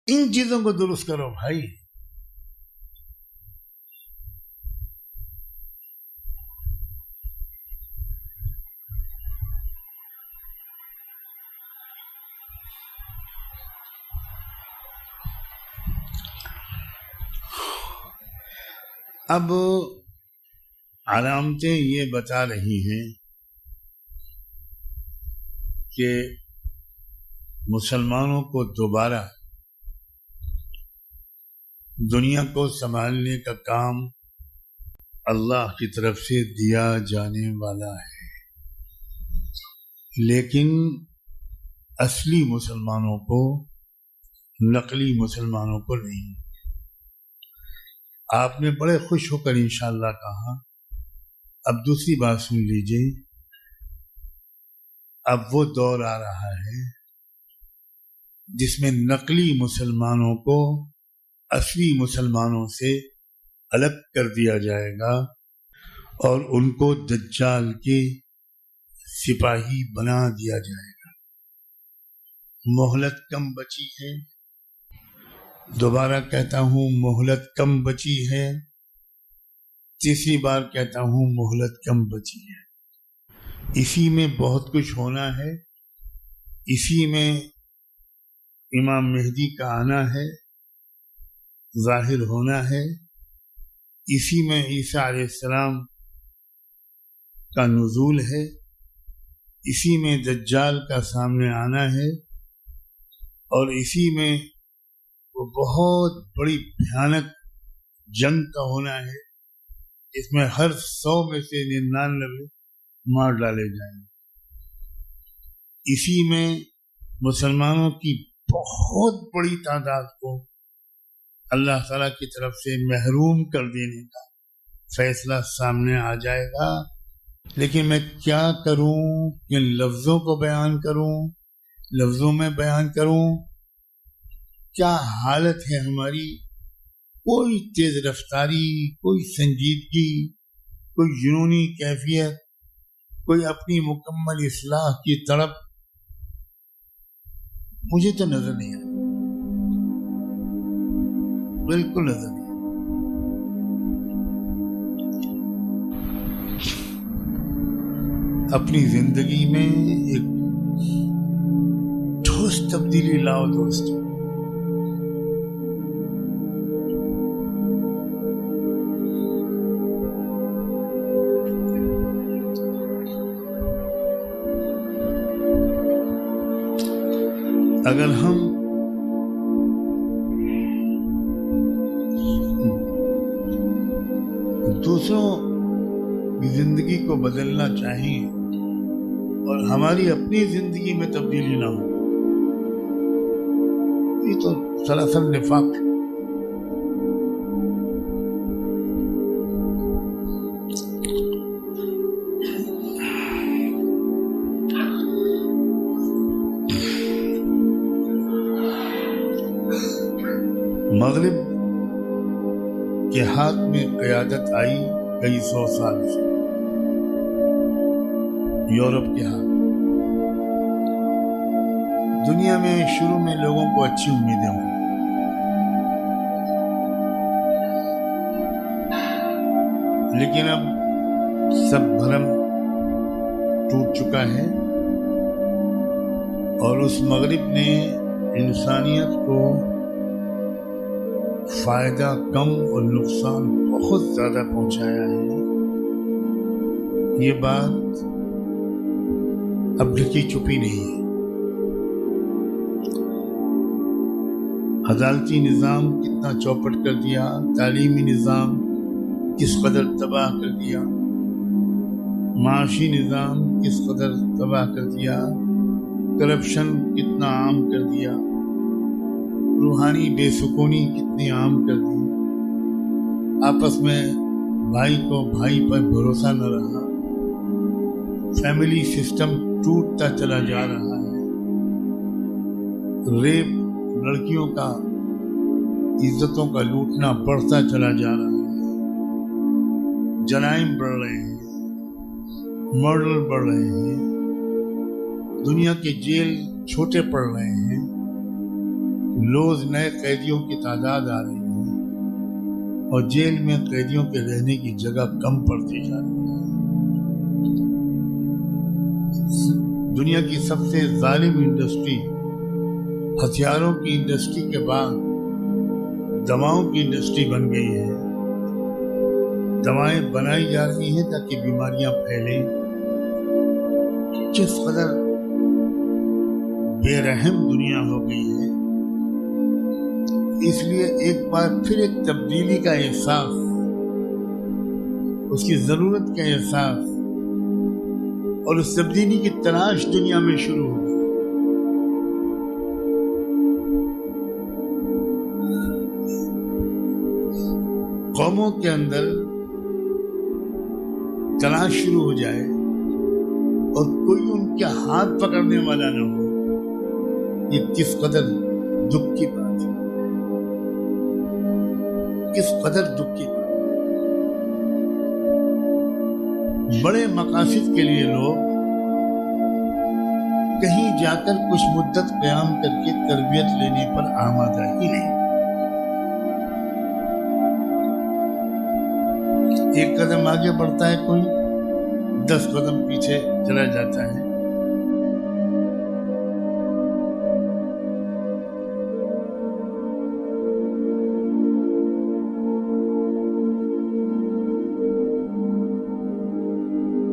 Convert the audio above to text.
ان چیزوں کو درست کرو بھائی. اب علامتیں یہ بتا رہی ہیں کہ مسلمانوں کو دوبارہ دنیا کو سنبھالنے کا کام اللہ کی طرف سے دیا جانے والا ہے، لیکن اصلی مسلمانوں کو، نقلی مسلمانوں کو نہیں. آپ نے بڑے خوش ہو کر انشاءاللہ کہا. اب دوسری بات سن لیجئے. اب وہ دور آ رہا ہے جس میں نقلی مسلمانوں کو اصلی مسلمانوں سے الگ کر دیا جائے گا اور ان کو دجال کے سپاہی بنا دیا جائے گا. مہلت کم بچی ہے، دوبارہ کہتا ہوں مہلت کم بچی ہے، تیسری بار کہتا ہوں مہلت کم بچی ہے. اسی میں بہت کچھ ہونا ہے، اسی میں امام مہدی کا آنا ہے، ظاہر ہونا ہے، اسی میں عیسیٰ علیہ السلام کا نزول ہے، اسی میں دجال کا سامنے آنا ہے، اور اسی میں وہ بہت بڑی بھیانک جنگ کا ہونا ہے اس میں ہر 100 میں سے 99 مار ڈالے جائیں گے. اسی میں مسلمانوں کی بہت بڑی تعداد کو اللہ تعالیٰ کی طرف سے محروم کر دینے کا فیصلہ سامنے آ جائے گا. لیکن میں کیا کروں، کن لفظوں کو بیان کروں، لفظوں میں بیان کروں؟ کیا حالت ہے ہماری؟ کوئی تیز رفتاری، کوئی سنجیدگی، کوئی جنونی کیفیت، کوئی اپنی مکمل اصلاح کی تڑپ مجھے تو نظر نہیں آتی، بالکل نظر نہیں آتی. اپنی زندگی میں ایک ٹھوس تبدیلی لاؤ دوست. اگر ہم دوسروں کی زندگی کو بدلنا چاہیں اور ہماری اپنی زندگی میں تبدیلی نہ ہو، یہ تو سراسر نفاق ہے. مغرب کے ہاتھ میں قیادت آئی کئی 100 سال سے، یورپ کے ہاتھ. دنیا میں شروع میں لوگوں کو اچھی امیدیں ہوں، لیکن اب سب بھرم ٹوٹ چکا ہے اور اس مغرب نے انسانیت کو فائدہ کم اور نقصان بہت زیادہ پہنچایا ہے. یہ بات اب ڈھکی چھپی نہیں ہے. عدالتی نظام کتنا چوپٹ کر دیا، تعلیمی نظام کس قدر تباہ کر دیا، معاشی نظام کس قدر تباہ کر دیا، کرپشن کتنا عام کر دیا، روحانی بے سکونی کتنی عام کر دی، آپس میں بھائی کو بھائی پر بھروسہ نہ رہا، فیملی سسٹم ٹوٹتا چلا جا رہا ہے، ریپ، لڑکیوں کا عزتوں کا لوٹنا بڑھتا چلا جا رہا ہے، جرائم بڑھ رہے ہیں، مرڈر بڑھ رہے ہیں، دنیا کے جیل چھوٹے پڑ رہے ہیں، روز نئے قیدیوں کی تعداد آ رہی ہے اور جیل میں قیدیوں کے رہنے کی جگہ کم پڑتی جا رہی ہے. دنیا کی سب سے ظالم انڈسٹری ہتھیاروں کی انڈسٹری کے بعد دواؤں کی انڈسٹری بن گئی ہے. دوائیں بنائی جا رہی ہیں تاکہ بیماریاں پھیلیں. کس قدر بے رحم دنیا ہو گئی ہے. اس لیے ایک بار پھر ایک تبدیلی کا احساس، اس کی ضرورت کا احساس اور اس تبدیلی کی تلاش دنیا میں شروع ہو گئی. قوموں کے اندر تلاش شروع ہو جائے اور کوئی ان کے ہاتھ پکڑنے والا نہ ہو، یہ کس قدر دکھ کی بات ہے. کس قدر دکھ کی بات. بڑے مقاصد کے لیے لوگ کہیں جا کر کچھ مدت قیام کر کے تربیت لینے پر آمادہ ہی نہیں. ایک قدم آگے بڑھتا ہے کوئی، 10 قدم پیچھے چلا جاتا ہے.